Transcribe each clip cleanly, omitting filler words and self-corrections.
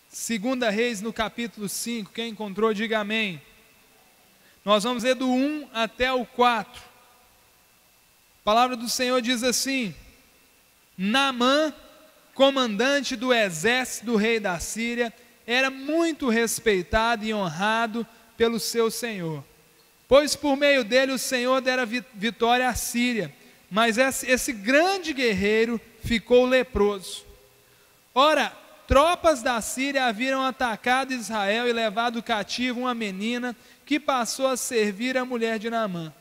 Segunda Reis, no capítulo 5, quem encontrou, diga amém. Nós vamos ler do 1 até o 4. A palavra do Senhor diz assim: Naamã, comandante do exército do rei da Síria, era muito respeitado e honrado pelo seu senhor, pois por meio dele o Senhor dera vitória à Síria, mas esse grande guerreiro ficou leproso. Ora, tropas da Síria haviam atacado Israel e levado cativo uma menina que passou a servir a mulher de Naamã.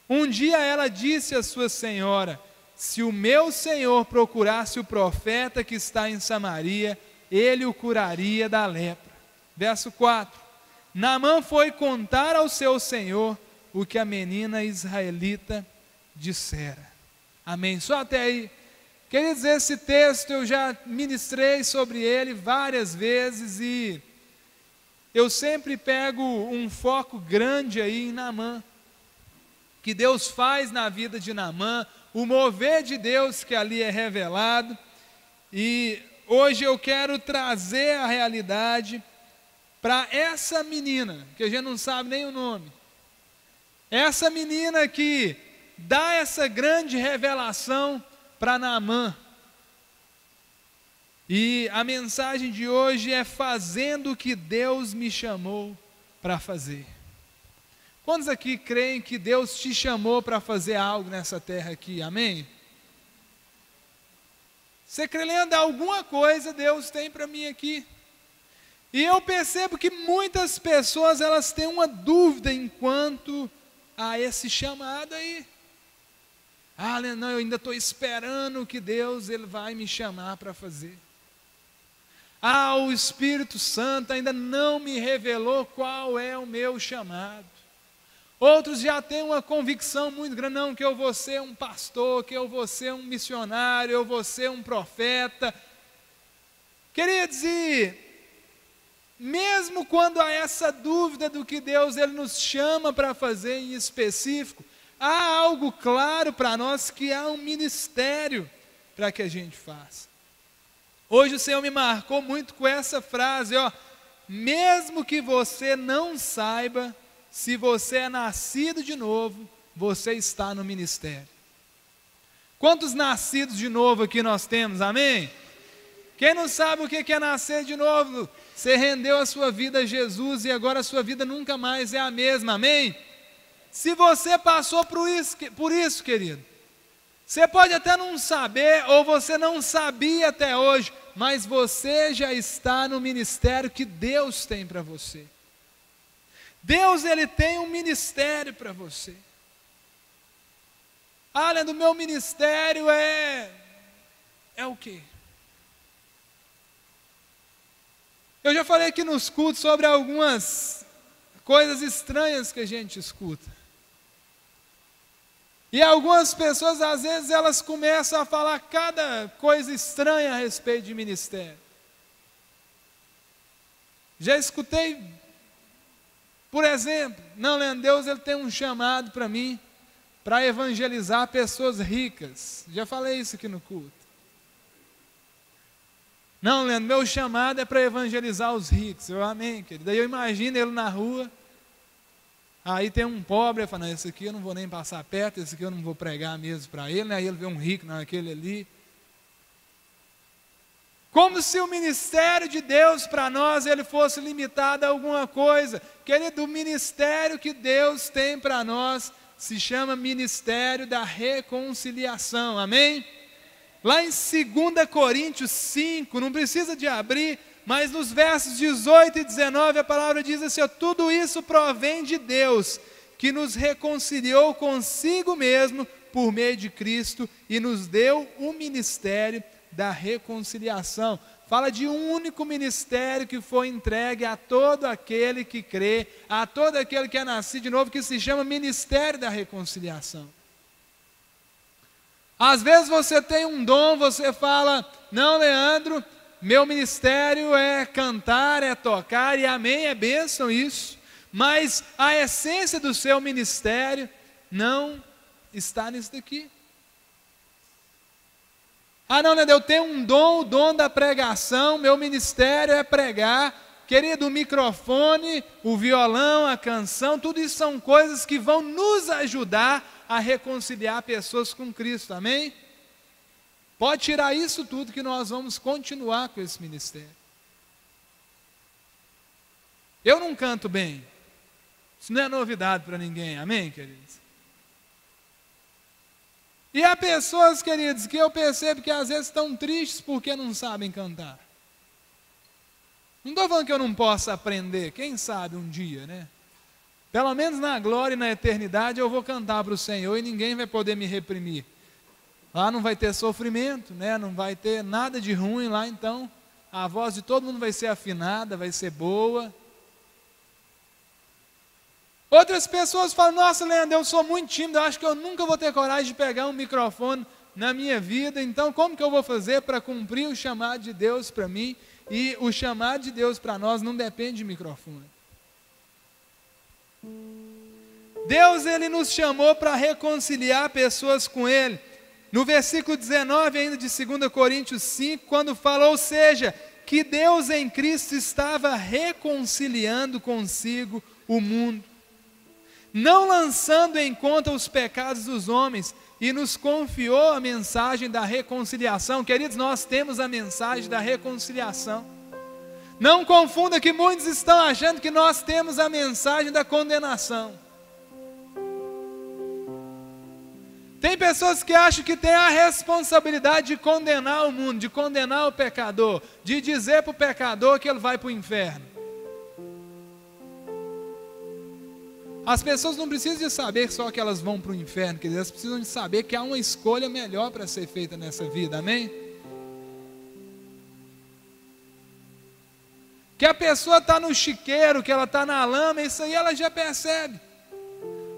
Um dia ela disse à sua senhora: se o meu senhor procurasse o profeta que está em Samaria, ele o curaria da lepra. Verso 4. Naamã foi contar ao seu senhor o que a menina israelita dissera. Amém. Só até aí. Queridos, esse texto eu já ministrei sobre ele várias vezes e eu sempre pego um foco grande aí em Naamã, que Deus faz na vida de Naamã, o mover de Deus que ali é revelado. E hoje eu quero trazer a realidade para essa menina, que a gente não sabe nem o nome. Essa menina que dá essa grande revelação para Naamã. E a mensagem de hoje é fazendo o que Deus me chamou para fazer. Quantos aqui creem que Deus te chamou para fazer algo nessa terra aqui? Amém? Você crê, Leandro, alguma coisa Deus tem para mim aqui? E eu percebo que muitas pessoas elas têm uma dúvida enquanto a esse chamado aí. Ah, não, eu ainda estou esperando que Deus ele vai me chamar para fazer. Ah, o Espírito Santo ainda não me revelou qual é o meu chamado. Outros já têm uma convicção muito grande, não, que eu vou ser um pastor, que eu vou ser um missionário, eu vou ser um profeta. Queridos, e mesmo quando há essa dúvida do que Deus ele nos chama para fazer em específico, há algo claro para nós, que há um ministério para que a gente faça. Hoje o Senhor me marcou muito com essa frase, ó: mesmo que você não saiba, se você é nascido de novo, você está no ministério. Quantos nascidos de novo aqui nós temos, amém? Quem não sabe o que é nascer de novo? Você rendeu a sua vida a Jesus e agora a sua vida nunca mais é a mesma, amém? Se você passou por isso, querido, você pode até não saber, ou você não sabia até hoje, mas você já está no ministério que Deus tem para você. Deus ele tem um ministério para você. Além do meu ministério é o quê? Eu já falei aqui nos cultos sobre algumas coisas estranhas que a gente escuta. E algumas pessoas, às vezes, elas começam a falar cada coisa estranha a respeito de ministério. Já escutei, por exemplo, não, Leandro, Deus ele tem um chamado para mim, para evangelizar pessoas ricas. Já falei isso aqui no culto. Não, Leandro, meu chamado é para evangelizar os ricos. Eu, amém, querido. Daí eu imagino ele na rua. Aí tem um pobre, eu falo, não, esse aqui eu não vou nem passar perto, esse aqui eu não vou pregar mesmo para ele, né? Aí ele vê um rico naquele ali. Como se o ministério de Deus para nós, ele fosse limitado a alguma coisa. Querido, o ministério que Deus tem para nós se chama ministério da reconciliação, amém? Lá em 2 Coríntios 5, não precisa de abrir, mas nos versos 18 e 19 a palavra diz assim, ó: tudo isso provém de Deus, que nos reconciliou consigo mesmo por meio de Cristo e nos deu o ministério da reconciliação. Fala de um único ministério que foi entregue a todo aquele que crê, a todo aquele que é nascido de novo, que se chama ministério da reconciliação. Às vezes você tem um dom, você fala, não, Leandro, meu ministério é cantar, é tocar, e amém, é bênção isso, mas a essência do seu ministério não está nisso daqui. Ah, não, Leandro, eu tenho um dom, o dom da pregação, meu ministério é pregar. Querido, o microfone, o violão, a canção, tudo isso são coisas que vão nos ajudar a reconciliar pessoas com Cristo, amém? Pode tirar isso tudo que nós vamos continuar com esse ministério. Eu não canto bem, isso não é novidade para ninguém, amém, queridos? E há pessoas, queridos, que eu percebo que às vezes estão tristes porque não sabem cantar. Não estou falando que eu não possa aprender, quem sabe um dia, né? Pelo menos na glória e na eternidade eu vou cantar para o Senhor e ninguém vai poder me reprimir. Lá não vai ter sofrimento, né? Não vai ter nada de ruim lá, então a voz de todo mundo vai ser afinada, vai ser boa. Outras pessoas falam, nossa, Leandro, eu sou muito tímido, eu acho que eu nunca vou ter coragem de pegar um microfone na minha vida, então como que eu vou fazer para cumprir o chamado de Deus para mim? E o chamado de Deus para nós não depende de microfone. Deus, Ele nos chamou para reconciliar pessoas com Ele. No versículo 19 ainda de 2 Coríntios 5, quando fala, ou seja, que Deus em Cristo estava reconciliando consigo o mundo, não lançando em conta os pecados dos homens, e nos confiou a mensagem da reconciliação. Queridos, nós temos a mensagem da reconciliação. Não confunda que muitos estão achando que nós temos a mensagem da condenação. Tem pessoas que acham que têm a responsabilidade de condenar o mundo, de condenar o pecador, de dizer para o pecador que ele vai para o inferno. As pessoas não precisam de saber só que elas vão para o inferno, quer dizer, elas precisam de saber que há uma escolha melhor para ser feita nessa vida, amém? Que a pessoa está no chiqueiro, que ela está na lama, isso aí ela já percebe.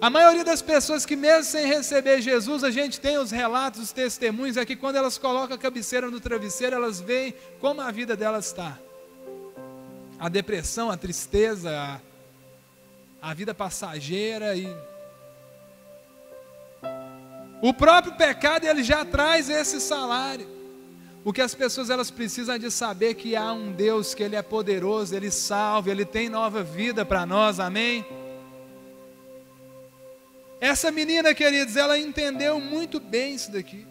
A maioria das pessoas que mesmo sem receber Jesus, a gente tem os relatos, os testemunhos, é que quando elas colocam a cabeceira no travesseiro, elas veem como a vida delas está. A depressão, a tristeza, a vida passageira e o próprio pecado, ele já traz esse salário. O que as pessoas elas precisam de saber que há um Deus que Ele é poderoso, Ele salva, Ele tem nova vida para nós, amém? Essa menina, queridos, ela entendeu muito bem isso daqui.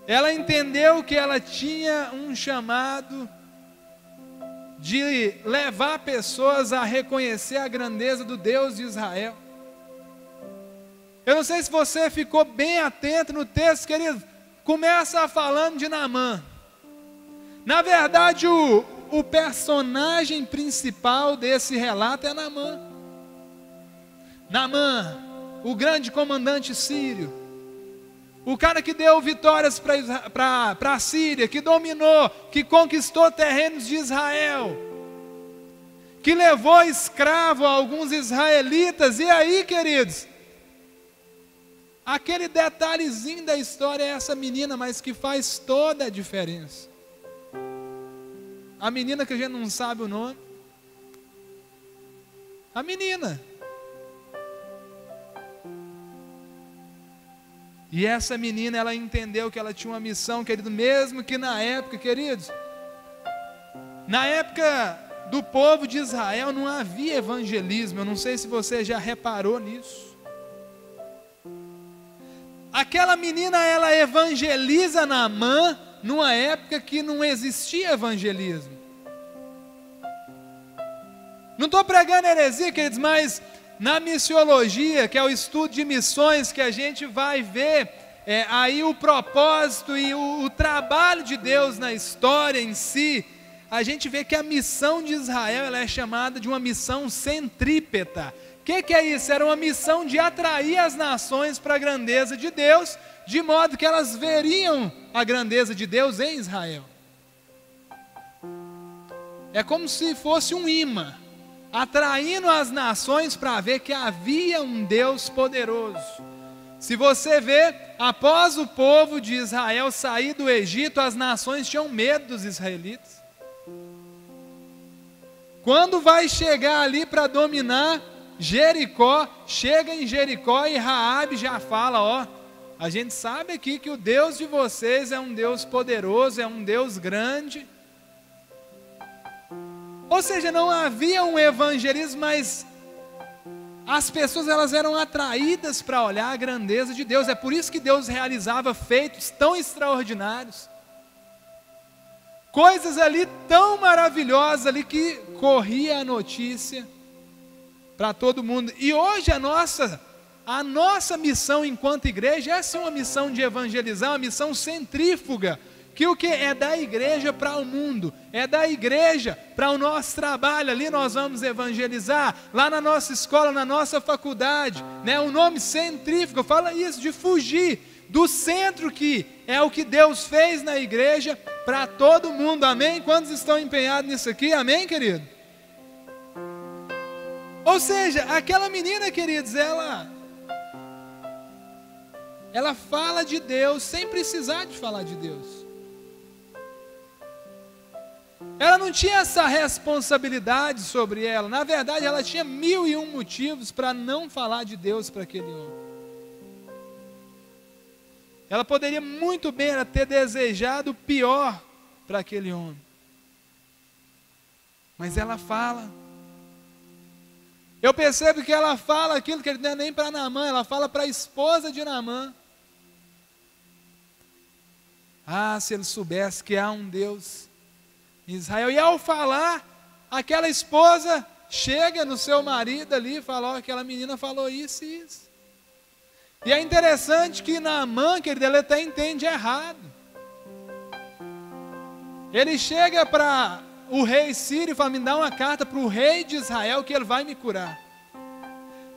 Ela entendeu que ela tinha um chamado de levar pessoas a reconhecer a grandeza do Deus de Israel. Eu não sei se você ficou bem atento no texto, querido. Começa falando de Naamã. Na verdade, o personagem principal desse relato é Naamã. Naamã, o grande comandante sírio, o cara que deu vitórias para a Síria, que dominou, que conquistou terrenos de Israel, que levou escravo a alguns israelitas. E aí, queridos, aquele detalhezinho da história é essa menina, mas que faz toda a diferença. A menina que a gente não sabe o nome. A menina. E essa menina, ela entendeu que ela tinha uma missão, querido, mesmo que na época, queridos, na época do povo de Israel não havia evangelismo. Eu não sei se você já reparou nisso. Aquela menina, ela evangeliza Naamã numa época que não existia evangelismo. Não estou pregando heresia, queridos, mas na missiologia, que é o estudo de missões, que a gente vai ver aí o propósito e o trabalho de Deus na história em si, a gente vê que a missão de Israel ela é chamada de uma missão centrípeta. O que é isso? Era uma missão de atrair as nações para a grandeza de Deus, de modo que elas veriam a grandeza de Deus em Israel. É como se fosse um imã, atraindo as nações para ver que havia um Deus poderoso. Se você vê, após o povo de Israel sair do Egito, as nações tinham medo dos israelitas. Quando vai chegar ali para dominar Jericó, chega em Jericó e Raabe já fala, A gente sabe aqui que o Deus de vocês é um Deus poderoso, é um Deus grande. Ou seja, não havia um evangelismo, mas as pessoas elas eram atraídas para olhar a grandeza de Deus. É por isso que Deus realizava feitos tão extraordinários. Coisas ali tão maravilhosas ali que corria a notícia para todo mundo. E hoje a nossa missão enquanto igreja é sim uma missão de evangelizar, uma missão centrífuga, que o que é da igreja para o mundo, é da igreja para o nosso trabalho. Ali nós vamos evangelizar, lá na nossa escola, na nossa faculdade, né? O nome centrífugo fala isso, de fugir do centro, que é o que Deus fez na igreja para todo mundo, amém? Quantos estão empenhados nisso aqui, amém, querido? Ou seja, aquela menina, queridos, ela fala de Deus sem precisar de falar de Deus. Ela não tinha essa responsabilidade sobre ela. Na verdade, ela tinha 1001 motivos para não falar de Deus para aquele homem. Ela poderia muito bem ter desejado o pior para aquele homem. Mas ela fala. Eu percebo que ela fala aquilo que não é nem para Naamã, ela fala para a esposa de Naamã. Ah, se ele soubesse que há um Deus em Israel. E ao falar, aquela esposa chega no seu marido ali e fala: ó, aquela menina falou isso e isso. E é interessante que Naamã, querido, ele até entende errado. Ele chega para o rei Sírio e fala: me dá uma carta para o rei de Israel que ele vai me curar.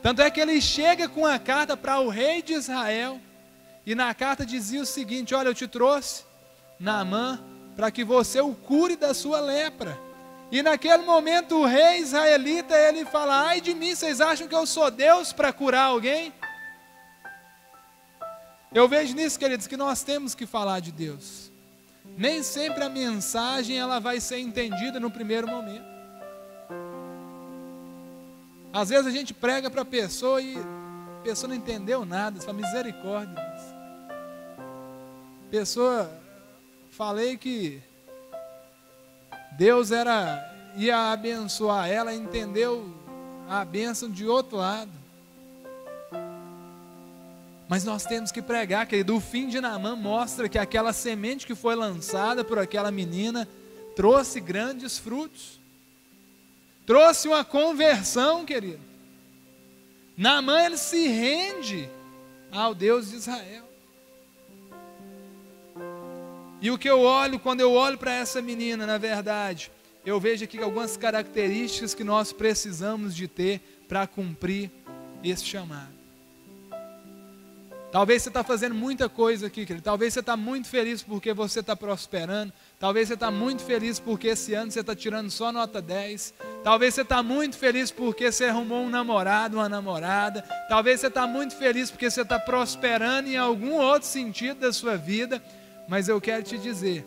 Tanto é que ele chega com a carta para o rei de Israel, e na carta dizia o seguinte: olha, eu te trouxe Naamã para que você o cure da sua lepra. E naquele momento o rei israelita, ele fala: ai de mim, vocês acham que eu sou Deus para curar alguém? Eu vejo nisso, queridos, que nós temos que falar de Deus. Nem sempre a mensagem ela vai ser entendida no primeiro momento. Às vezes a gente prega para a pessoa e a pessoa não entendeu nada. Você fala: misericórdia. Pessoa, falei que Deus ia abençoar ela, entendeu a bênção de outro lado. Mas nós temos que pregar, querido. O fim de Naamã mostra que aquela semente que foi lançada por aquela menina trouxe grandes frutos. Trouxe uma conversão, querido. Naamã, ele se rende ao Deus de Israel. E o que eu olho, quando eu olho para essa menina, na verdade, eu vejo aqui algumas características que nós precisamos de ter para cumprir esse chamado. Talvez você está fazendo muita coisa aqui, querido. Talvez você está muito feliz porque você está prosperando. Talvez você está muito feliz porque esse ano você está tirando só nota 10. Talvez você está muito feliz porque você arrumou um namorado, uma namorada. Talvez você está muito feliz porque você está prosperando em algum outro sentido da sua vida. Mas eu quero te dizer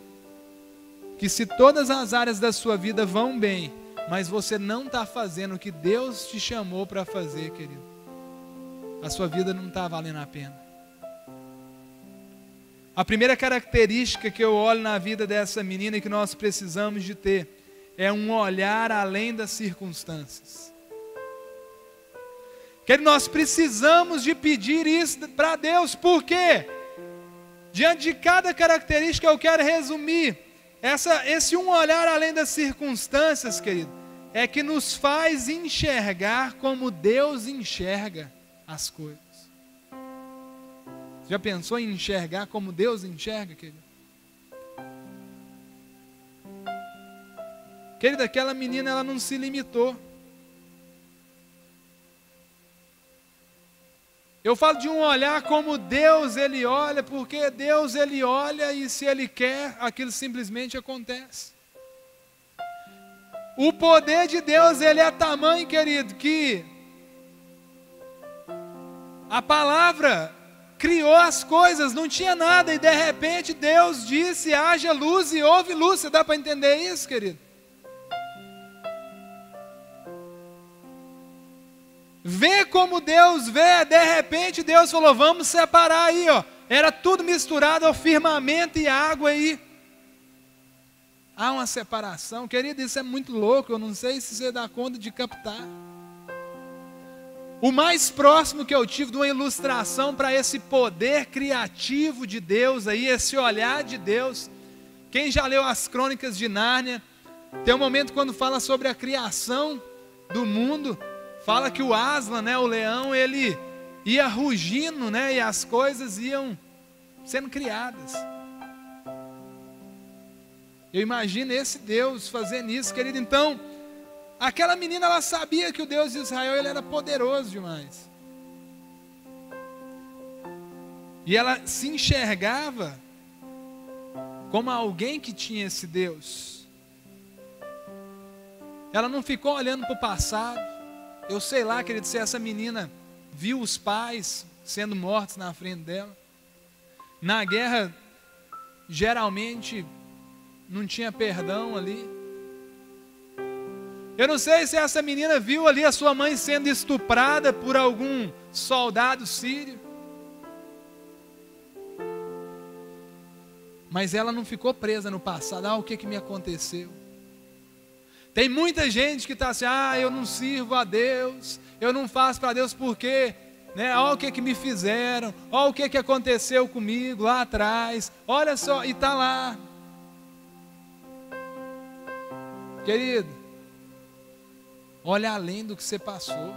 que se todas as áreas da sua vida vão bem, mas você não está fazendo o que Deus te chamou para fazer, querido, a sua vida não está valendo a pena. A primeira característica que eu olho na vida dessa menina e que nós precisamos de ter é um olhar além das circunstâncias. Que nós precisamos de pedir isso para Deus. Por quê? Diante de cada característica eu quero resumir. Esse um olhar além das circunstâncias, querido, é que nos faz enxergar como Deus enxerga as coisas. Já pensou em enxergar como Deus enxerga, querido? Querido, aquela menina, ela não se limitou. Eu falo de um olhar como Deus, Ele olha, porque Deus, Ele olha e se Ele quer, aquilo simplesmente acontece. O poder de Deus, Ele é tamanho, querido, que a palavra criou as coisas, não tinha nada, e de repente Deus disse: haja luz e houve luz. Você dá para entender isso, querido? Vê como Deus vê. De repente Deus falou: vamos separar aí, ó, era tudo misturado ao firmamento e água aí. Há uma separação, querido, isso é muito louco, eu não sei se você dá conta de captar. O mais próximo que eu tive de uma ilustração para esse poder criativo de Deus aí, esse olhar de Deus. Quem já leu as Crônicas de Nárnia, tem um momento quando fala sobre a criação do mundo, fala que o Aslan, né, o leão, ele ia rugindo, né, e as coisas iam sendo criadas. Eu imagino esse Deus fazendo isso, querido. Então, aquela menina, ela sabia que o Deus de Israel, ele era poderoso demais. E ela se enxergava como alguém que tinha esse Deus. Ela não ficou olhando para o passado. Eu sei lá, querido, se essa menina viu os pais sendo mortos na frente dela. Na guerra, geralmente, não tinha perdão ali. Eu não sei se essa menina viu ali a sua mãe sendo estuprada por algum soldado sírio. Mas ela não ficou presa no passado. O que me aconteceu? Tem muita gente que está assim, eu não sirvo a Deus, eu não faço para Deus porque, né? Olha o que me fizeram, olha o que aconteceu comigo lá atrás, olha só, e está lá. Querido, olha além do que você passou.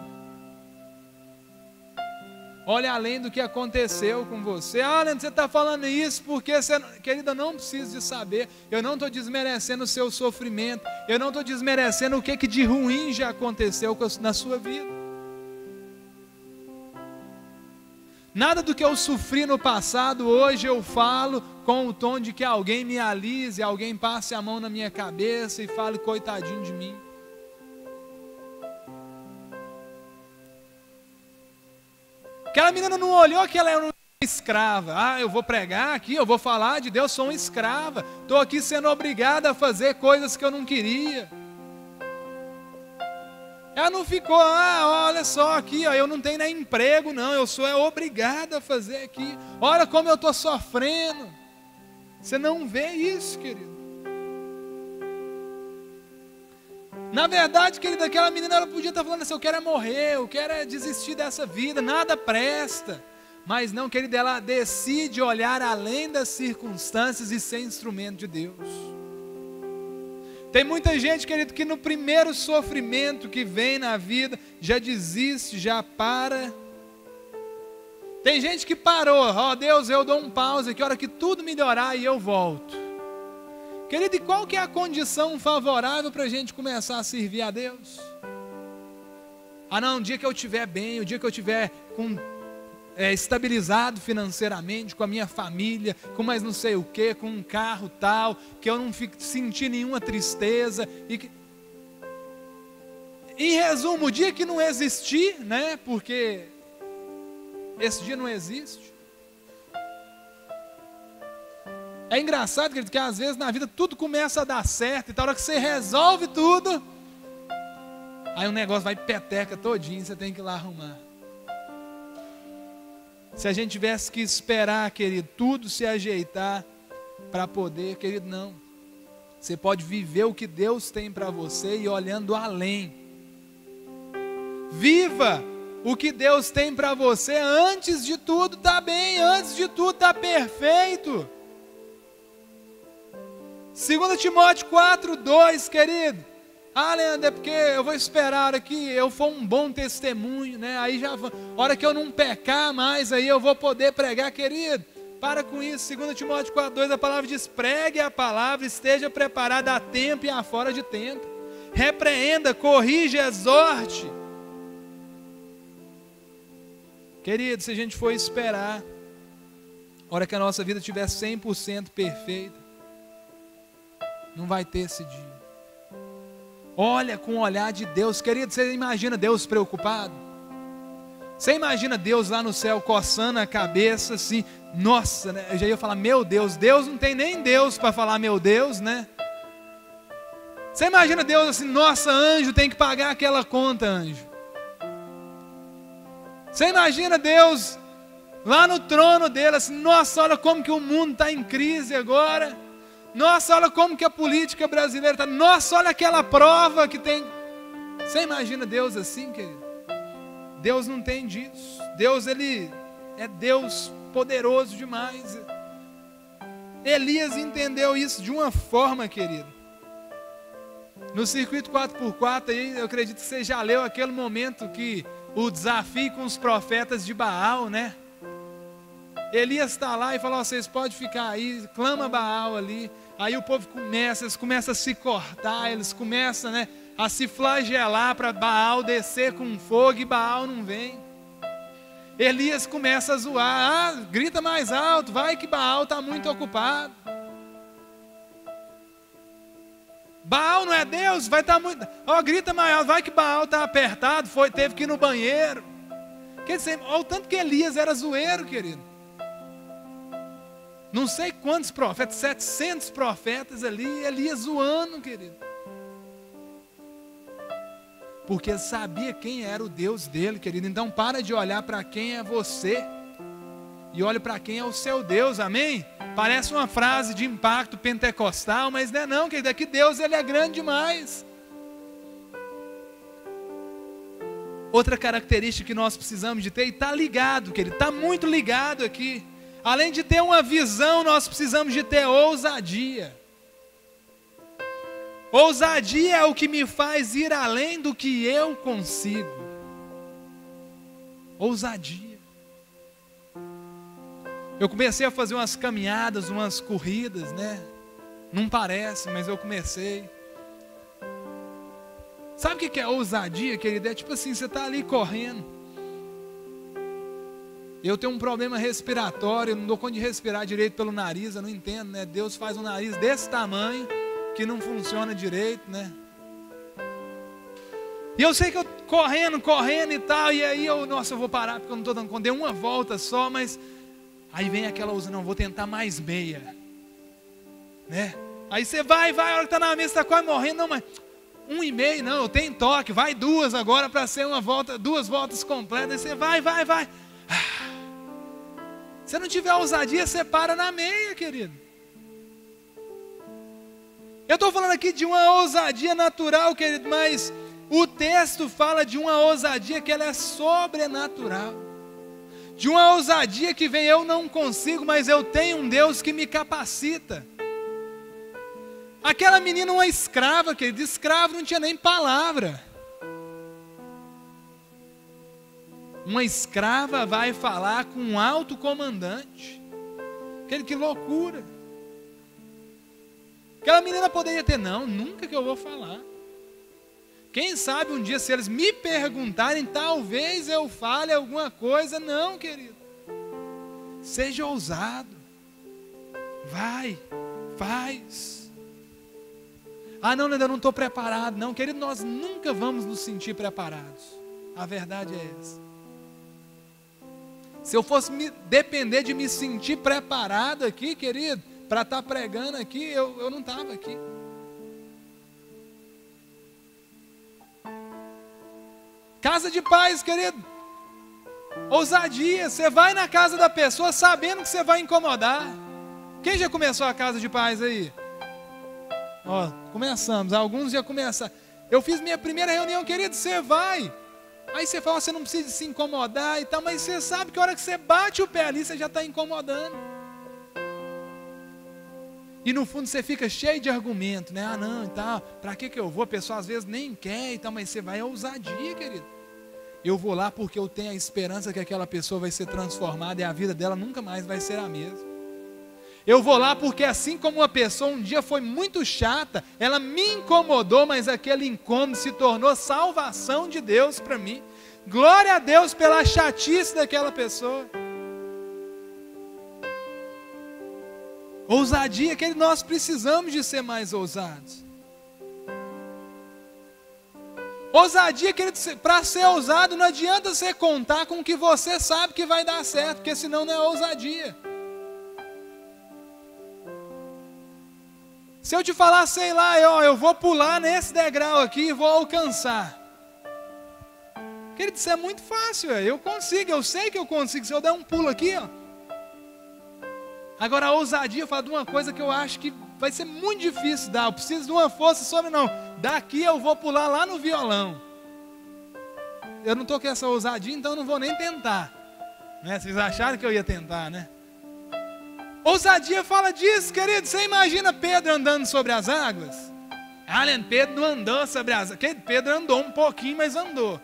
Olha além do que aconteceu com você. Leandro, você está falando isso porque você... Querida, eu não preciso de saber. Eu não estou desmerecendo o seu sofrimento. Eu não estou desmerecendo o que de ruim já aconteceu na sua vida. Nada do que eu sofri no passado, hoje eu falo com o tom de que alguém me alise, alguém passe a mão na minha cabeça e fale, coitadinho de mim. Aquela menina não olhou que ela era uma escrava. Eu vou pregar aqui, eu vou falar de Deus, sou uma escrava. Estou aqui sendo obrigada a fazer coisas que eu não queria. Ela não ficou, olha só aqui, eu não tenho nem emprego não, eu sou obrigada a fazer aqui. Olha como eu estou sofrendo. Você não vê isso, querido. Na verdade, querida, aquela menina, ela podia estar falando assim, eu quero morrer, eu quero desistir dessa vida, nada presta. Mas não, querida, ela decide olhar além das circunstâncias e ser instrumento de Deus. Tem muita gente, querido, que no primeiro sofrimento que vem na vida, já desiste, já para. Tem gente que parou, Deus, eu dou um pause aqui, a hora que tudo melhorar e eu volto. Querido, e qual que é a condição favorável para a gente começar a servir a Deus? Não, o dia que eu estiver bem, o dia que eu estiver estabilizado financeiramente, com a minha família, com mais não sei o que, com um carro tal, que eu não sentir nenhuma tristeza. Em resumo, o dia que não existir, né? Porque esse dia não existe. É engraçado, querido, que às vezes na vida tudo começa a dar certo, e na hora que você resolve tudo, aí o negócio vai peteca todinho, você tem que ir lá arrumar. Se a gente tivesse que esperar, querido, tudo se ajeitar para poder, querido, não. Você pode viver o que Deus tem para você e olhando além. Viva o que Deus tem para você antes de tudo tá bem, antes de tudo tá perfeito. 2 Timóteo 4:2, querido. Leandro, é porque eu vou esperar aqui, eu for um bom testemunho, né? Aí já, a hora que eu não pecar mais, aí eu vou poder pregar, querido. Para com isso, 2 Timóteo 4:2, a palavra diz, pregue a palavra, esteja preparado a tempo e a fora de tempo. Repreenda, corrija, exorte. Querido, se a gente for esperar, a hora que a nossa vida estiver 100% perfeita, não vai ter esse dia. Olha com o olhar de Deus, querido, você imagina Deus preocupado? Você imagina Deus lá no céu coçando a cabeça assim, nossa, né? Eu já ia falar, meu Deus, Deus não tem nem Deus para falar meu Deus, né? Você imagina Deus assim, nossa, anjo tem que pagar aquela conta, anjo. Você imagina Deus lá no trono dele, assim, nossa, olha como que o mundo está em crise agora, nossa, olha como que a política brasileira está, nossa, olha aquela prova que tem. Você imagina Deus assim, querido? Deus não tem disso. Deus, Ele é Deus poderoso demais. Elias entendeu isso de uma forma, querido. No circuito 4x4, aí, eu acredito que você já leu aquele momento que o desafio com os profetas de Baal, né? Elias está lá e fala, vocês podem ficar aí, clama Baal ali. Aí o povo eles começam a se cortar, eles começam, né, a se flagelar para Baal descer com fogo e Baal não vem. Elias começa a zoar, grita mais alto, vai que Baal está muito ocupado. Baal não é Deus, vai estar muito, grita mais alto, vai que Baal está apertado, teve que ir no banheiro. Quer dizer, olha o tanto que Elias era zoeiro, querido. Não sei quantos profetas, 700 profetas ali, Elias zoando, querido. Porque ele sabia quem era o Deus dele, querido. Então para de olhar para quem é você e olhe para quem é o seu Deus, amém? Parece uma frase de impacto pentecostal, mas não é não, querido, é que Deus, Ele é grande demais. Outra característica que nós precisamos de ter, e está ligado, querido, está muito ligado aqui. Além de ter uma visão, nós precisamos de ter ousadia. Ousadia é o que me faz ir além do que eu consigo. Ousadia. Eu comecei a fazer umas caminhadas, umas corridas, né? Não parece, mas eu comecei. Sabe o que é ousadia, querida? É tipo assim, você está ali correndo. Eu tenho um problema respiratório, eu não dou conta de respirar direito pelo nariz, eu não entendo, né? Deus faz um nariz desse tamanho, que não funciona direito, né? E eu sei que eu correndo e tal, e aí eu vou parar, porque eu não estou dando conta, dei uma volta só, mas aí vem aquela ousa, não, vou tentar mais meia, né? Aí você vai, a hora que está na mesa, você está quase morrendo, não, mas 1,5, não, eu tenho toque, vai 2 agora para ser 2 voltas completas, aí você vai. Se não tiver ousadia, você para na meia, querido. Eu estou falando aqui de uma ousadia natural, querido, mas o texto fala de uma ousadia que ela é sobrenatural. De uma ousadia que vem, eu não consigo, mas eu tenho um Deus que me capacita. Aquela menina, uma escrava, querido, escravo não tinha nem palavra. Uma escrava vai falar com um alto comandante. Que loucura. Aquela menina poderia ter, não, nunca que eu vou falar. Quem sabe um dia, se eles me perguntarem, talvez eu fale alguma coisa. Não, querido. Seja ousado. Vai, faz. Não, ainda não estou preparado. Não, querido, nós nunca vamos nos sentir preparados. A verdade é essa. Se eu fosse depender de me sentir preparado aqui, querido, para estar pregando aqui, eu não estava aqui. Casa de paz, querido. Ousadia. Você vai na casa da pessoa sabendo que você vai incomodar. Quem já começou a casa de paz aí? Começamos. Alguns já começaram. Eu fiz minha primeira reunião, querido, você vai. Aí você fala, você não precisa se incomodar e tal, mas você sabe que a hora que você bate o pé ali, você já está incomodando. E no fundo você fica cheio de argumento, né? Não e tal, para que eu vou? A pessoa às vezes nem quer e tal, mas você vai à ousadia, querido. Eu vou lá porque eu tenho a esperança que aquela pessoa vai ser transformada e a vida dela nunca mais vai ser a mesma. Eu vou lá porque assim como uma pessoa um dia foi muito chata, ela me incomodou, mas aquele incômodo se tornou salvação de Deus para mim. Glória a Deus pela chatice daquela pessoa. Ousadia, que nós precisamos de ser mais ousados. Ousadia, para ser ousado não adianta você contar com o que você sabe que vai dar certo, porque senão não é ousadia. Se eu te falar, sei lá, eu vou pular nesse degrau aqui e vou alcançar. Querido, isso é muito fácil, eu consigo, eu sei que eu consigo. Se eu der um pulo aqui, ó. Agora a ousadia fala de uma coisa que eu acho que vai ser muito difícil dar. Eu preciso de uma força sobre, não. Daqui eu vou pular lá no violão. Eu não estou com essa ousadia, então eu não vou nem tentar. Né? Vocês acharam que eu ia tentar, né? Ousadia fala disso, querido. Você imagina Pedro andando sobre as águas? Além, Pedro não andou sobre as águas. Pedro andou um pouquinho, mas andou.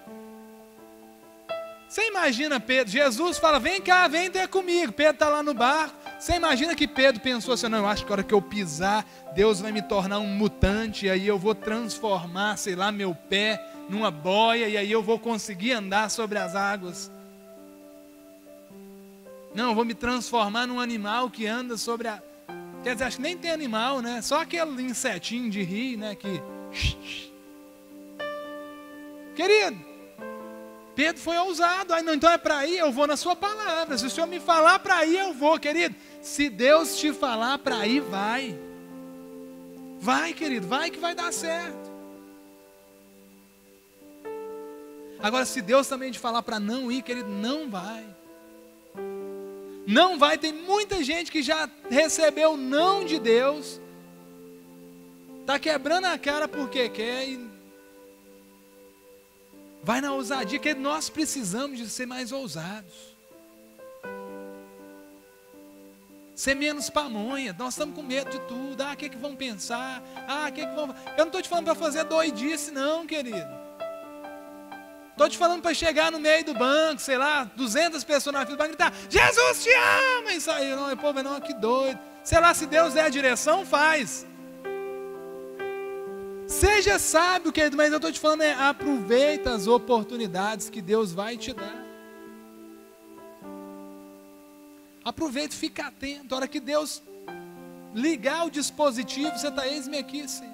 Você imagina Pedro? Jesus fala, vem cá, vem ter comigo. Pedro está lá no barco. Você imagina que Pedro pensou assim, não, eu acho que a hora que eu pisar, Deus vai me tornar um mutante, e aí eu vou transformar, sei lá, meu pé numa boia, e aí eu vou conseguir andar sobre as águas. Não, eu vou me transformar num animal que anda sobre a... Quer dizer, acho que nem tem animal, né? Só aquele insetinho de rio, né? Que... Querido, Pedro foi ousado. Não, então é para ir, eu vou na sua palavra. Se o Senhor me falar para ir, eu vou, querido. Se Deus te falar para ir, vai. Vai, querido, vai que vai dar certo. Agora, se Deus também te falar para não ir, querido, não vai. Não vai, tem muita gente que já recebeu não de Deus, está quebrando a cara porque quer e vai na ousadia, que nós precisamos de ser mais ousados, ser menos pamonha. Nós estamos com medo de tudo. O que vão pensar? O que vão... Eu não estou te falando para fazer doidice não, querido. Estou te falando para chegar no meio do banco, sei lá, 200 pessoas na fila, para gritar, Jesus te ama, e sair. Não, povo, não, que doido. Sei lá, se Deus der a direção, faz. Seja sábio, querido, mas eu estou te falando, aproveita as oportunidades que Deus vai te dar. Aproveita, fica atento. A hora que Deus ligar o dispositivo, você está, eis-me aqui, Senhor.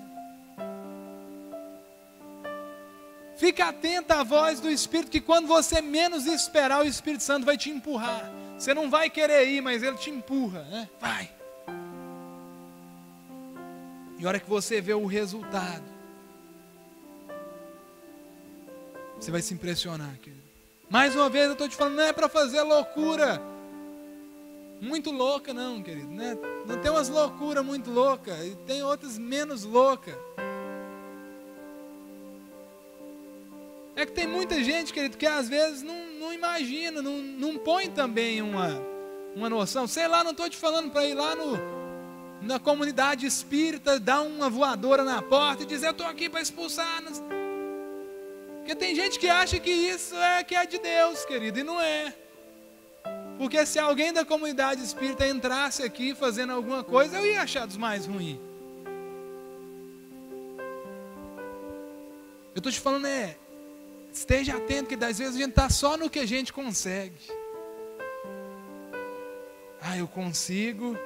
Fica atento à voz do Espírito, que quando você menos esperar, o Espírito Santo vai te empurrar. Você não vai querer ir, mas ele te empurra, né? Vai. E a hora que você vê o resultado, você vai se impressionar, querido. Mais uma vez eu estou te falando, não é para fazer loucura muito louca não, querido, né? Não tem umas loucuras muito loucas, e tem outras menos loucas. É que tem muita gente, querido, que às vezes não imagina, não põe também uma noção. Sei lá, não estou te falando para ir lá na comunidade espírita, dar uma voadora na porta e dizer, eu estou aqui para expulsar. Porque tem gente que acha que isso que é de Deus, querido, e não é. Porque se alguém da comunidade espírita entrasse aqui fazendo alguma coisa, eu ia achar dos mais ruins. Eu estou te falando, esteja atento, que às vezes a gente está só no que a gente consegue. Eu consigo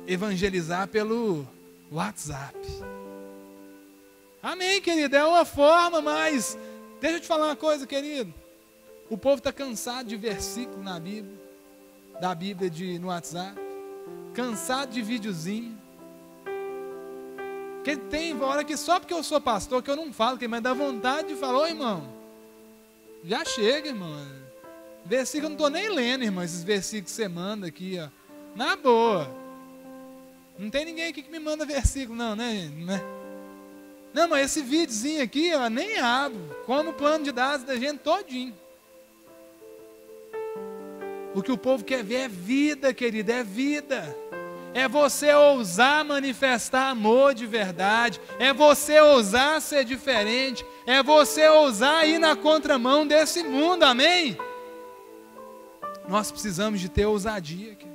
evangelizar pelo WhatsApp. Amém, querido, é uma forma, mas deixa eu te falar uma coisa, querido. O povo está cansado de versículo na Bíblia, da Bíblia no WhatsApp, cansado de videozinho. Porque tem hora que só porque eu sou pastor que eu não falo, mas dá vontade de falar, ô irmão, já chega, irmão. Versículo eu não estou nem lendo, irmão, esses versículos que você manda aqui, ó. Na boa. Não tem ninguém aqui que me manda versículo, não, né? Não, mas esse videozinho aqui, ó, nem abro. Como o plano de dados da gente todinho. O que o povo quer ver é vida, querido, é vida. É você ousar manifestar amor de verdade. É você ousar ser diferente. É você ousar ir na contramão desse mundo, amém? Nós precisamos de ter ousadia, querido.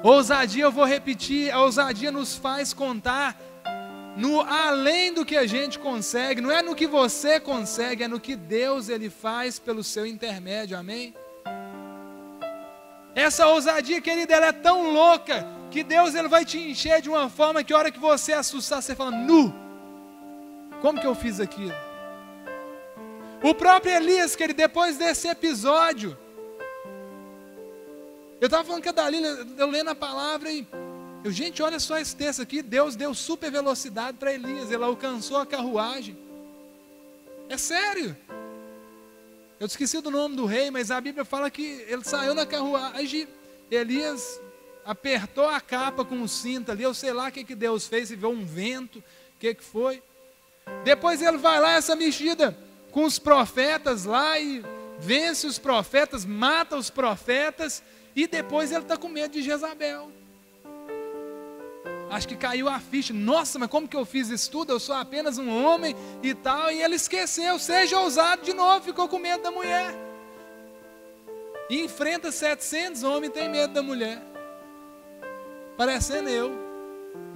Ousadia, eu vou repetir, a ousadia nos faz contar no além do que a gente consegue. Não é no que você consegue, é no que Deus ele faz pelo seu intermédio, amém? Essa ousadia, querida, ela é tão louca que Deus ele vai te encher de uma forma que a hora que você assustar, você fala, como que eu fiz aquilo? O próprio Elias, querido, depois desse episódio, eu estava falando com a Dalila, eu lendo a palavra e gente, olha só esse texto aqui, Deus deu super velocidade para Elias, ele alcançou a carruagem. É sério. Eu esqueci do nome do rei, mas a Bíblia fala que ele saiu na carruagem, Elias apertou a capa com o cinto ali, eu sei lá o que Deus fez, se viu um vento, o que foi. Depois ele vai lá, essa mexida com os profetas lá, e vence os profetas, mata os profetas, e depois ele está com medo de Jezabel. Acho que caiu a ficha, nossa, mas como que eu fiz isso tudo? Eu sou apenas um homem e tal, e ele esqueceu, seja ousado de novo, ficou com medo da mulher. E enfrenta 700 homens, tem medo da mulher. Parecendo eu,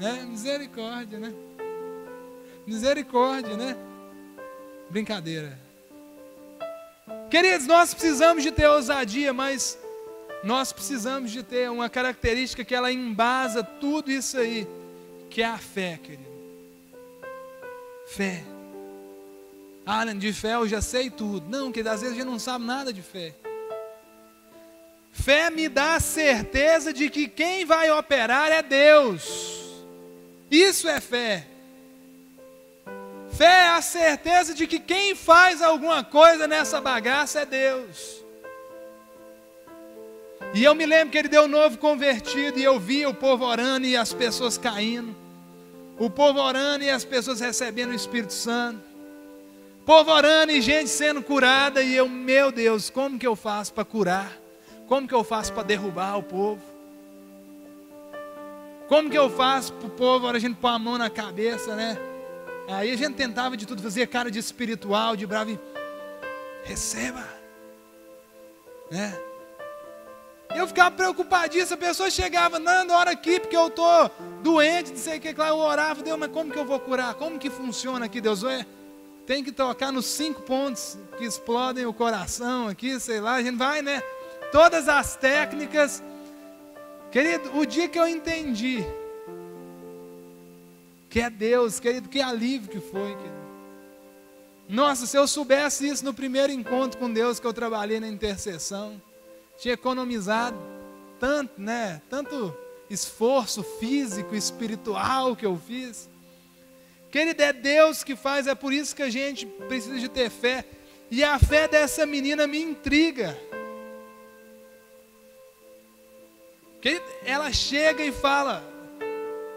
né? Misericórdia, né? Misericórdia, né? Brincadeira. Queridos, nós precisamos de ter ousadia, mas nós precisamos de ter uma característica que ela embasa tudo isso aí, que é a fé, querido. Fé. Alan, de fé eu já sei tudo. Não, porque às vezes a gente não sabe nada de fé. Fé me dá a certeza de que quem vai operar é Deus. Isso é fé. Fé é a certeza de que quem faz alguma coisa nessa bagaça é Deus. E eu me lembro que ele deu um novo convertido, e eu via o povo orando e as pessoas caindo. O povo orando e as pessoas recebendo o Espírito Santo. O povo orando e gente sendo curada, e eu, meu Deus, como que eu faço para curar? Como que eu faço para derrubar o povo? Como que eu faço para o povo, a gente pôr a mão na cabeça, né? Aí a gente tentava de tudo, fazia cara de espiritual, de bravo, e receba, né? Eu ficava preocupadíssimo, a pessoa chegava, Nando, ora aqui, porque eu estou doente, não sei o que, eu orava, Deus, mas como que eu vou curar? Como que funciona aqui, Deus? Tem que tocar nos 5 pontos que explodem o coração aqui, sei lá, a gente vai, né? Todas as técnicas. Querido, o dia que eu entendi que é Deus, querido, que alívio que foi, querido. Nossa, se eu soubesse isso no primeiro encontro com Deus que eu trabalhei na intercessão, tinha economizado tanto, né? Tanto esforço físico, espiritual que eu fiz. Querido, é Deus que faz, é por isso que a gente precisa de ter fé. E a fé dessa menina me intriga. Querido, ela chega e fala,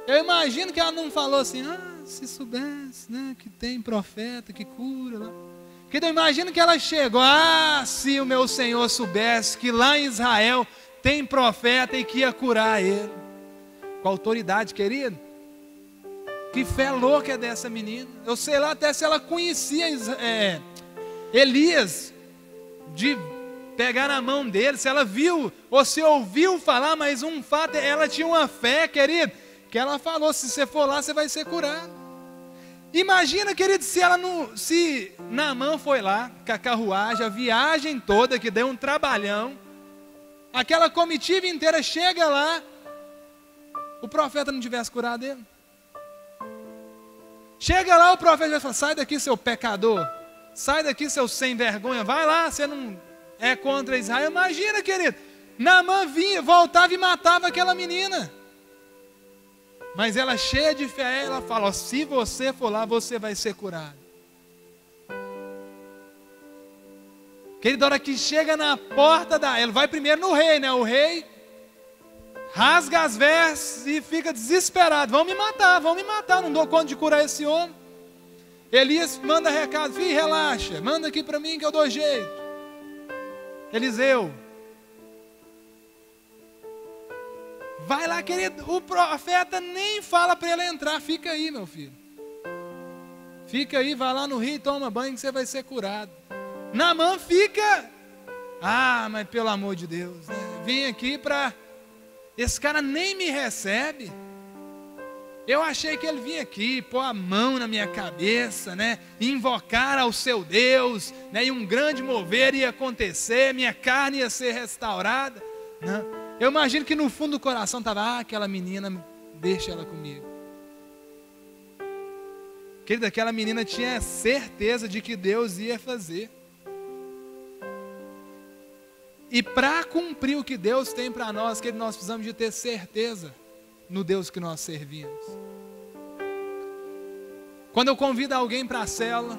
eu imagino que ela não falou assim, se soubesse, né, que tem profeta que cura lá. Querido, eu imagino que ela chegou, se o meu Senhor soubesse que lá em Israel tem profeta e que ia curar ele. Com autoridade, querido. Que fé louca é dessa menina. Eu sei lá até se ela conhecia Elias, de pegar na mão dele, se ela viu, ou se ouviu falar, mas um fato, ela tinha uma fé, querido, que ela falou, se você for lá, você vai ser curado. Imagina, querido, se Naamã foi lá, com a carruagem, a viagem toda, que deu um trabalhão, aquela comitiva inteira chega lá, o profeta não tivesse curado ele. Chega lá, o profeta vai falar, sai daqui, seu pecador, sai daqui, seu sem vergonha, vai lá, você não é contra Israel. Imagina, querido, Naamã vinha, voltava e matava aquela menina. Mas ela, cheia de fé, ela fala, se você for lá, você vai ser curado. Querido, a hora que chega na porta ela vai primeiro no rei, né? O rei rasga as vestes e fica desesperado, vão me matar, não dou conta de curar esse homem. Elias manda recado, filho, relaxa, manda aqui para mim que eu dou jeito. Eliseu, vai lá, querido, o profeta nem fala para ele entrar, fica aí, meu filho. Fica aí, vai lá no rio e toma banho que você vai ser curado. Naamã fica, mas pelo amor de Deus, né? Vim aqui para... Esse cara nem me recebe. Eu achei que ele vinha aqui, pôr a mão na minha cabeça, né? Invocar ao seu Deus, né? E um grande mover ia acontecer, minha carne ia ser restaurada. Não. Eu imagino que no fundo do coração estava, aquela menina, deixa ela comigo. Querida, aquela menina tinha certeza de que Deus ia fazer. E para cumprir o que Deus tem para nós, que nós precisamos de ter certeza no Deus que nós servimos. Quando eu convido alguém para a célula,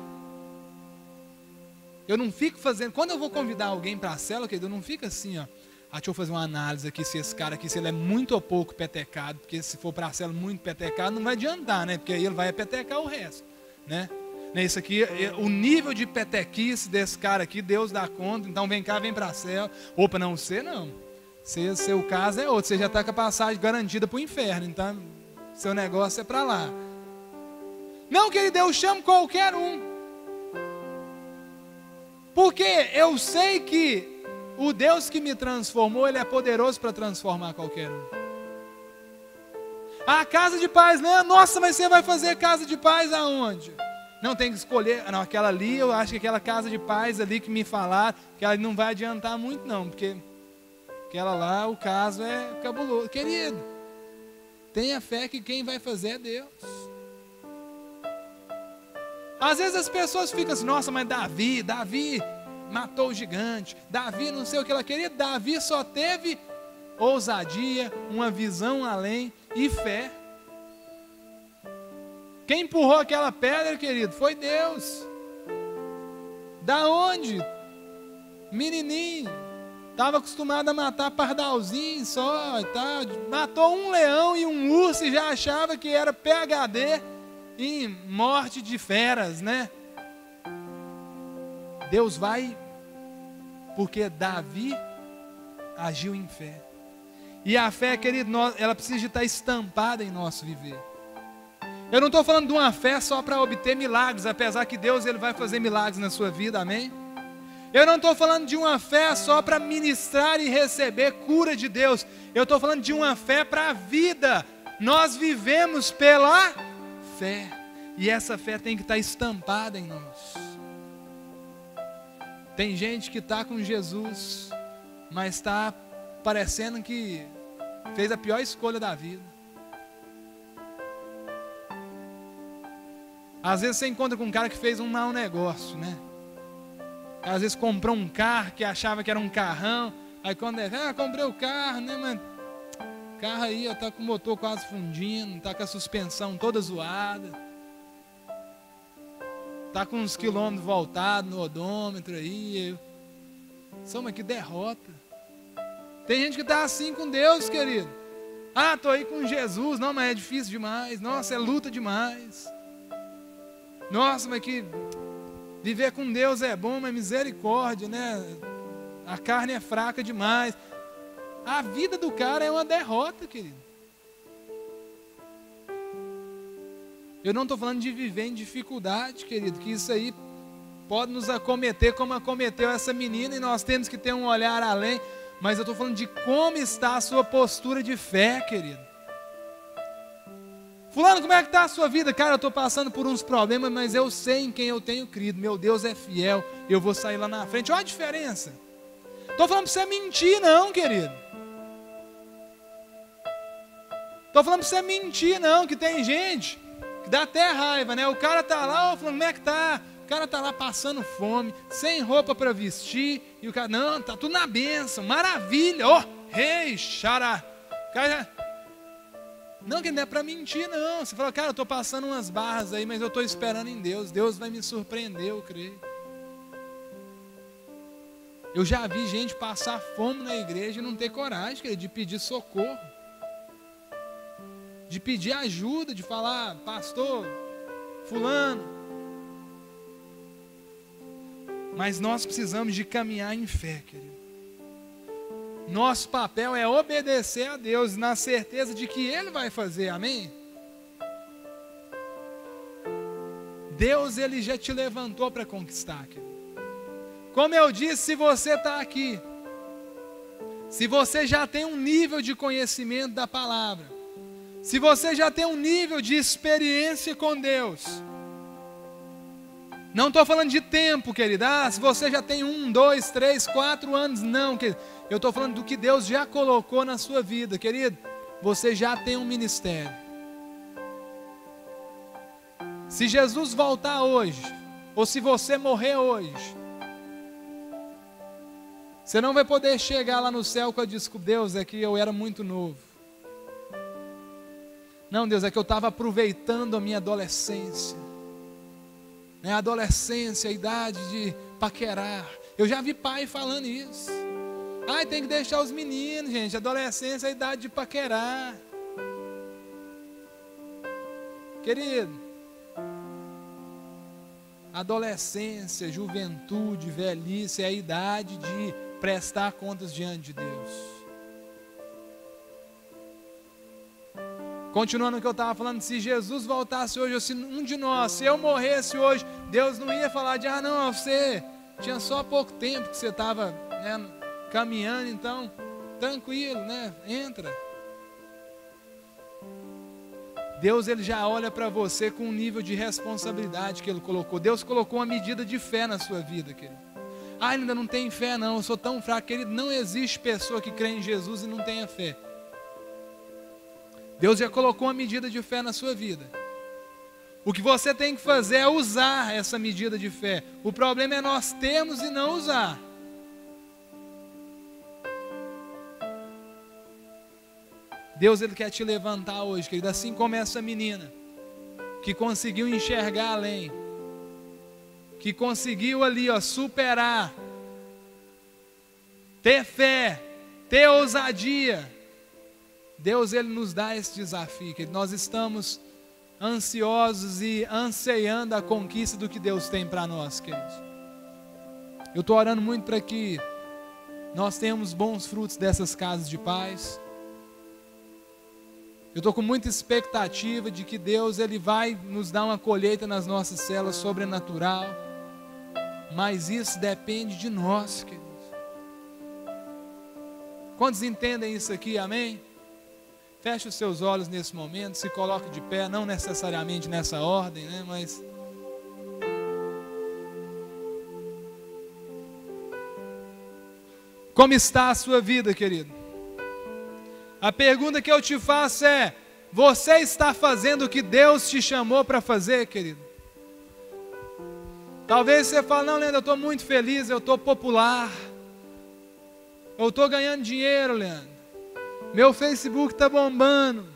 Eu não fico fazendo, quando eu vou convidar alguém para a célula, querido, eu não fico assim, ó. Deixa eu fazer uma análise aqui, se esse cara aqui, se ele é muito ou pouco petecado, porque se for para a célula muito petecado, não vai adiantar, né? Porque aí ele vai petecar o resto, né? Isso aqui, o nível de petequice desse cara aqui, Deus dá conta, então vem cá, vem para a célula. Opa, não, você não. Seu caso é outro, você já está com a passagem garantida para o inferno, então seu negócio é para lá. Não, querido, eu chamo qualquer um. Porque eu sei que o Deus que me transformou, Ele é poderoso para transformar qualquer um. A casa de paz, né? Nossa, mas você vai fazer casa de paz aonde? Não, tem que escolher. Não, aquela ali, eu acho que aquela casa de paz ali que me falaram, que ela não vai adiantar muito não, porque aquela lá, o caso é cabuloso. Querido, tenha fé que quem vai fazer é Deus. Às vezes as pessoas ficam assim, nossa, mas Davi matou o gigante, Davi não sei o que ela queria. Davi só teve ousadia, uma visão além e fé. Quem empurrou aquela pedra, querido, foi Deus. Da onde? Menininho, estava acostumado a matar pardalzinho só e tal. Matou um leão e um urso e já achava que era PhD em morte de feras, né? Deus vai, porque Davi agiu em fé. E a fé, querido, ela precisa de estar estampada em nosso viver. Eu não estou falando de uma fé só para obter milagres, apesar que Deus ele vai fazer milagres na sua vida, amém? Eu não estou falando de uma fé só para ministrar e receber cura de Deus. Eu estou falando de uma fé para a vida. Nós vivemos pela fé. E essa fé tem que estar estampada em nós. Tem gente que está com Jesus, mas está parecendo que fez a pior escolha da vida. Às vezes você encontra com um cara que fez um mau negócio, né? Às vezes comprou um carro que achava que era um carrão. Aí quando comprei o carro, né, mano? O carro aí, ó, tá com o motor quase fundindo, tá com a suspensão toda zoada. Tá com uns quilômetros voltados no odômetro aí. Soma que derrota. Tem gente que tá assim com Deus, querido. Tô aí com Jesus. Não, mas é difícil demais. Nossa, é luta demais. Nossa, mas que viver com Deus é bom, mas misericórdia, né? A carne é fraca demais. A vida do cara é uma derrota, querido. Eu não estou falando de viver em dificuldade, querido, que isso aí pode nos acometer como acometeu essa menina, e nós temos que ter um olhar além, mas eu estou falando de como está a sua postura de fé, querido. Fulano, como é que está a sua vida? Cara, eu estou passando por uns problemas, mas eu sei em quem eu tenho crido. Meu Deus é fiel, eu vou sair lá na frente. Olha a diferença. Estou falando para você mentir não, querido. Estou falando para você mentir não, que tem gente que dá até raiva, né? O cara está lá, falando, como é que está? O cara está lá passando fome, sem roupa para vestir, e o cara, não, está tudo na bênção, maravilha, rei, xará. O cara... Não, que não é para mentir não. Você fala, cara, eu estou passando umas barras aí, mas eu estou esperando em Deus. Deus vai me surpreender, eu creio. Eu já vi gente passar fome na igreja e não ter coragem, querido, de pedir socorro. De pedir ajuda, de falar, pastor, fulano. Mas nós precisamos de caminhar em fé, querido. Nosso papel é obedecer a Deus na certeza de que Ele vai fazer, amém? Deus, Ele já te levantou para conquistar, querido. Como eu disse, se você está aqui, se você já tem um nível de conhecimento da palavra, se você já tem um nível de experiência com Deus, não estou falando de tempo, querido. Se você já tem 1, 2, 3, 4 anos, não, querido. Eu estou falando do que Deus já colocou na sua vida, querido. Você já tem um ministério. Se Jesus voltar hoje, ou se você morrer hoje, você não vai poder chegar lá no céu com a desculpa, Deus, é que eu era muito novo. Não, Deus, é que eu estava aproveitando a minha adolescência. A adolescência, a idade de paquerar. Eu já vi pai falando isso. Ai, tem que deixar os meninos, gente. Adolescência é a idade de paquerar. Querido, adolescência, juventude, velhice é a idade de prestar contas diante de Deus. Continuando o que eu estava falando, se Jesus voltasse hoje, ou se um de nós, se eu morresse hoje, Deus não ia falar de, não, você tinha só pouco tempo que você estava, né, caminhando, então, tranquilo, né, entra. Deus, ele já olha para você com um nível de responsabilidade que ele colocou. Deus colocou uma medida de fé na sua vida, querido. Ainda não tem fé não, eu sou tão fraco, querido. Não existe pessoa que crê em Jesus e não tenha fé. Deus já colocou uma medida de fé na sua vida. O que você tem que fazer é usar essa medida de fé. O problema é nós termos e não usar. Deus, ele quer te levantar hoje, querido, assim como essa menina que conseguiu enxergar além, que conseguiu ali, superar, ter fé, ter ousadia. Deus, ele nos dá esse desafio, querido. Nós estamos ansiosos e anseiando a conquista do que Deus tem para nós, queridos. Eu estou orando muito para que nós tenhamos bons frutos dessas casas de paz. Eu estou com muita expectativa de que Deus, ele vai nos dar uma colheita nas nossas células sobrenatural. Mas isso depende de nós, queridos. Quantos entendem isso aqui, amém? Feche os seus olhos nesse momento, se coloque de pé, não necessariamente nessa ordem, né? Mas como está a sua vida, querido? A pergunta que eu te faço é: você está fazendo o que Deus te chamou para fazer, querido? Talvez você fale: não, Leandro, eu estou muito feliz, eu estou popular, eu estou ganhando dinheiro, Leandro, meu Facebook está bombando,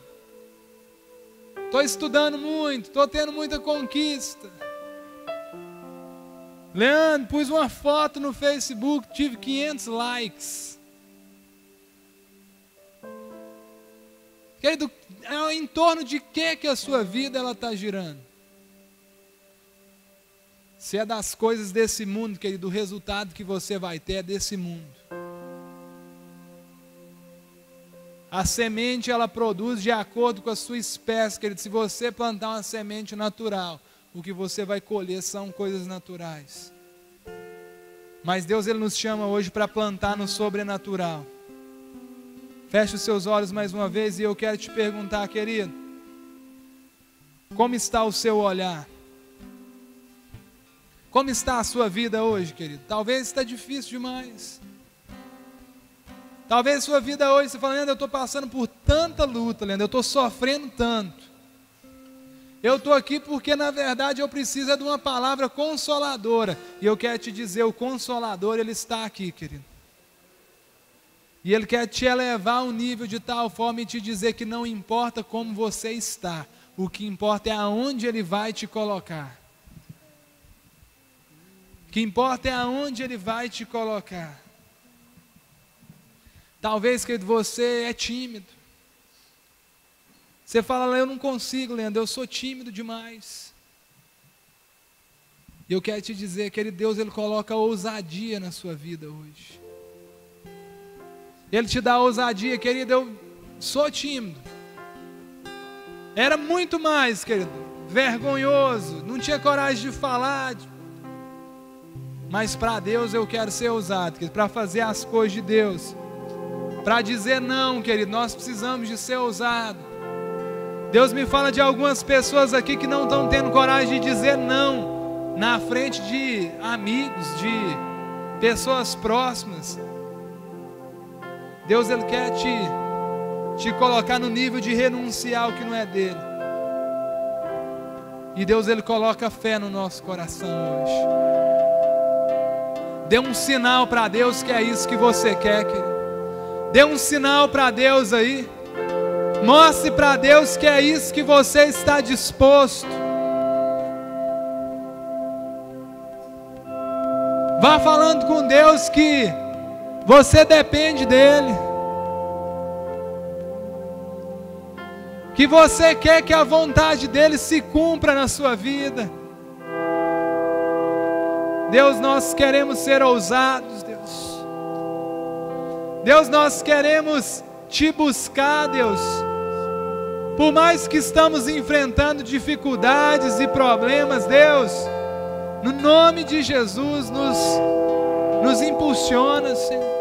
estou estudando muito, estou tendo muita conquista. Leandro, pus uma foto no Facebook, tive 500 likes. Querido, em torno de que a sua vida ela está girando? Se é das coisas desse mundo, querido, o resultado que você vai ter é desse mundo. A semente, ela produz de acordo com a sua espécie, querido. Se você plantar uma semente natural, o que você vai colher são coisas naturais. Mas Deus, ele nos chama hoje para plantar no sobrenatural. Feche os seus olhos mais uma vez e eu quero te perguntar, querido, como está o seu olhar? Como está a sua vida hoje, querido? Talvez está difícil demais. Talvez a sua vida hoje, você fala: Leandro, eu estou passando por tanta luta, Leandro, eu estou sofrendo tanto. Eu estou aqui porque na verdade eu preciso de uma palavra consoladora. E eu quero te dizer, o Consolador, ele está aqui, querido. E ele quer te elevar a um nível de tal forma e te dizer que não importa como você está, o que importa é aonde ele vai te colocar. O que importa é aonde ele vai te colocar. Talvez, querido, você é tímido. Você fala: eu não consigo, Leandro, eu sou tímido demais. E eu quero te dizer, querido, Deus, ele coloca ousadia na sua vida hoje. Ele te dá ousadia, querido. Eu sou tímido. Era muito mais, querido, vergonhoso, não tinha coragem de falar. Mas para Deus eu quero ser ousado, querido, para fazer as coisas de Deus. Para dizer não, querido, nós precisamos de ser ousado. Deus me fala de algumas pessoas aqui que não estão tendo coragem de dizer não na frente de amigos, de pessoas próximas. Deus, ele quer te colocar no nível de renunciar ao que não é dele. E Deus, ele coloca fé no nosso coração hoje. Dê um sinal para Deus que é isso que você quer, querido. Dê um sinal para Deus aí. Mostre para Deus que é isso que você está disposto. Vá falando com Deus que você depende dele, que você quer que a vontade dele se cumpra na sua vida. Deus, nós queremos ser ousados, Deus. Deus, nós queremos te buscar, Deus. Por mais que estamos enfrentando dificuldades e problemas, Deus, no nome de Jesus, nos impulsiona, Senhor.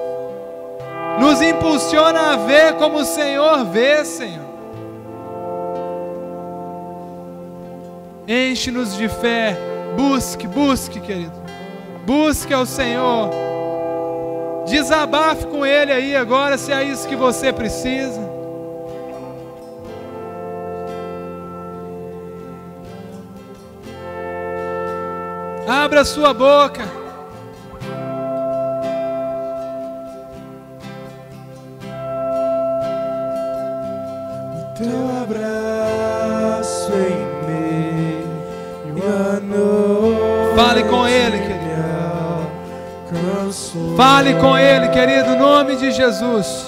Nos impulsiona a ver como o Senhor vê, Senhor. Enche-nos de fé. Busque, querido. Busque ao Senhor. Desabafe com Ele aí agora, se é isso que você precisa. Abra sua boca. O teu abraço em meio à noite. Fale com Ele, querido. Fale com Ele, querido, em nome de Jesus.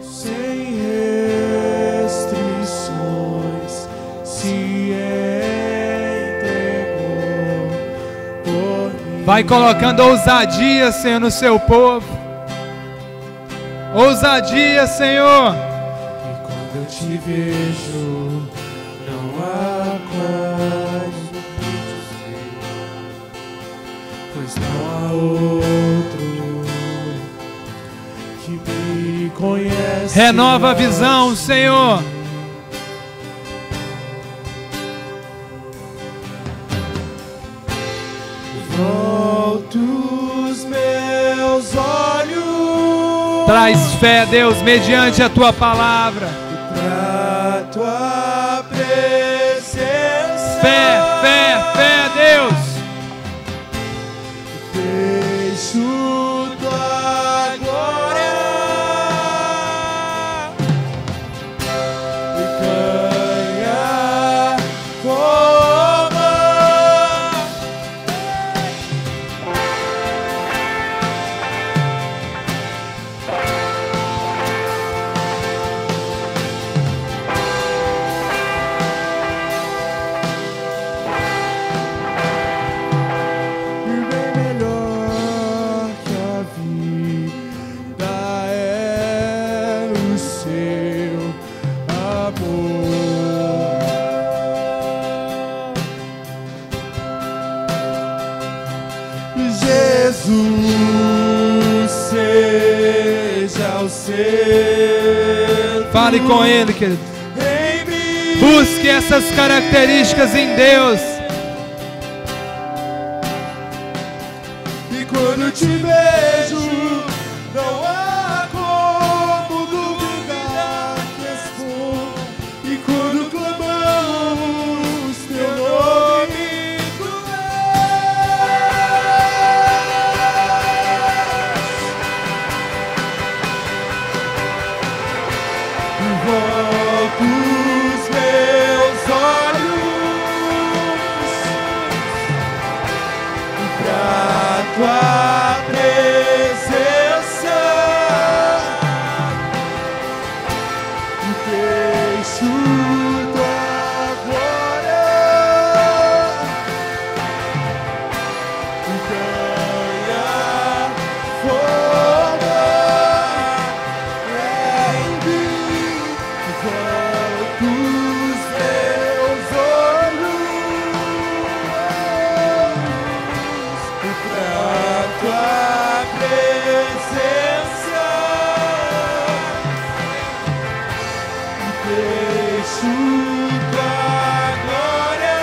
Sem restrições se entregou por mim. Vai colocando ousadia, Senhor, no seu povo. Ousadia, Senhor. E quando eu te vejo, não há quase o que dizer, pois não há outro que me conhece. Renova a visão, Senhor. Volto os meus olhos, Traz fé, Deus, mediante a Tua palavra. pra tua presença. Fé, Deus. Deixo tua glória e ganha fama. E bem melhor que a vida é o seu amor. Jesus seja o centro. Fale com Ele, querido. Em mim. Busque essas características em Deus. E quando te vejo, não há como duvidar que és bom. E quando clamamos teu nome, tu és. E volto os meus olhos pra tua presença e deixo tua glória e ganha fama em mim. Volto os meus olhos pra tua presença e deixo tua glória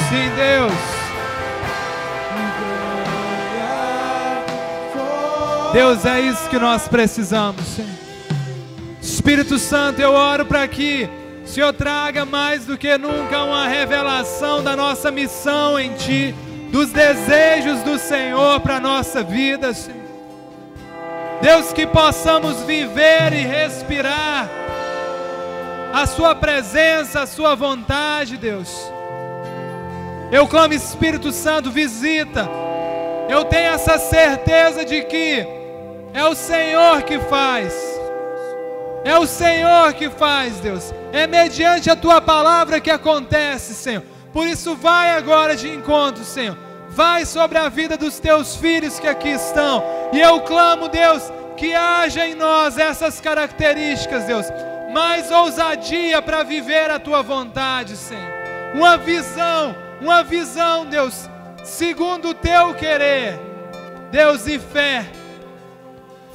Sim, Deus. e ganha fama. Deus, é isso que nós precisamos, Senhor. Espírito Santo, eu oro para que o Senhor traga mais do que nunca uma revelação da nossa missão em Ti, dos desejos do Senhor para a nossa vida, Senhor. Deus, que possamos viver e respirar a Sua presença, a Sua vontade, Deus. Eu clamo, Espírito Santo, visita. Eu tenho essa certeza de que é o Senhor que faz. É o Senhor que faz, Deus. É mediante a Tua palavra que acontece, Senhor. Por isso vai agora de encontro, Senhor. Vai sobre a vida dos Teus filhos que aqui estão. E eu clamo, Deus, que haja em nós essas características, Deus. Mais ousadia para viver a Tua vontade, Senhor. Uma visão, Deus, segundo o Teu querer. Deus, e fé.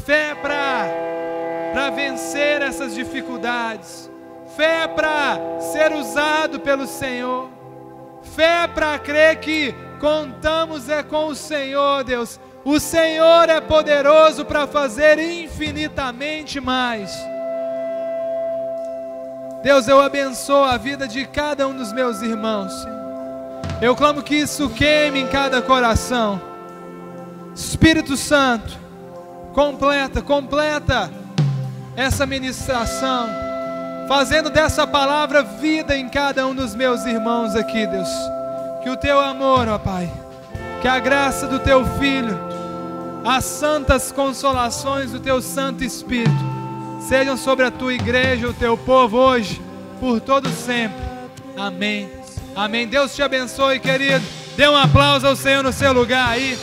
Fé para vencer essas dificuldades. Fé para ser usado pelo Senhor. Fé para crer que contamos com o Senhor, Deus. O Senhor é poderoso para fazer infinitamente mais. Deus, eu abençoo a vida de cada um dos meus irmãos, Senhor. Eu clamo que isso queime em cada coração. Espírito Santo, completa essa ministração, fazendo dessa palavra vida em cada um dos meus irmãos aqui, Deus. Que o Teu amor, ó Pai, que a graça do Teu Filho, as santas consolações do Teu Santo Espírito sejam sobre a Tua igreja, o Teu povo hoje, por todo sempre. Amém. Amém. Deus te abençoe, querido. Dê um aplauso ao Senhor no seu lugar aí.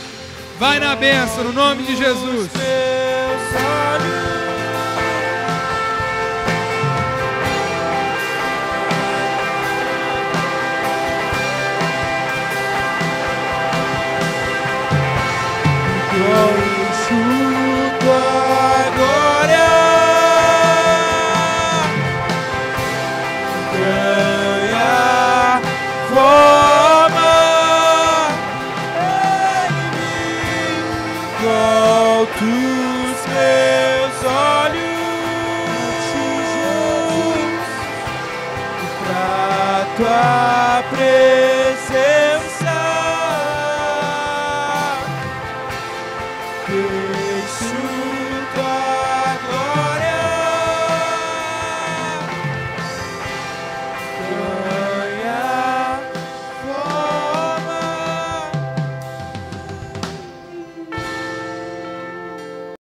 Vai na bênção, no nome de Jesus. Junto à glória, ganha forma em mim. Volto os meus olhos pra Tua presença.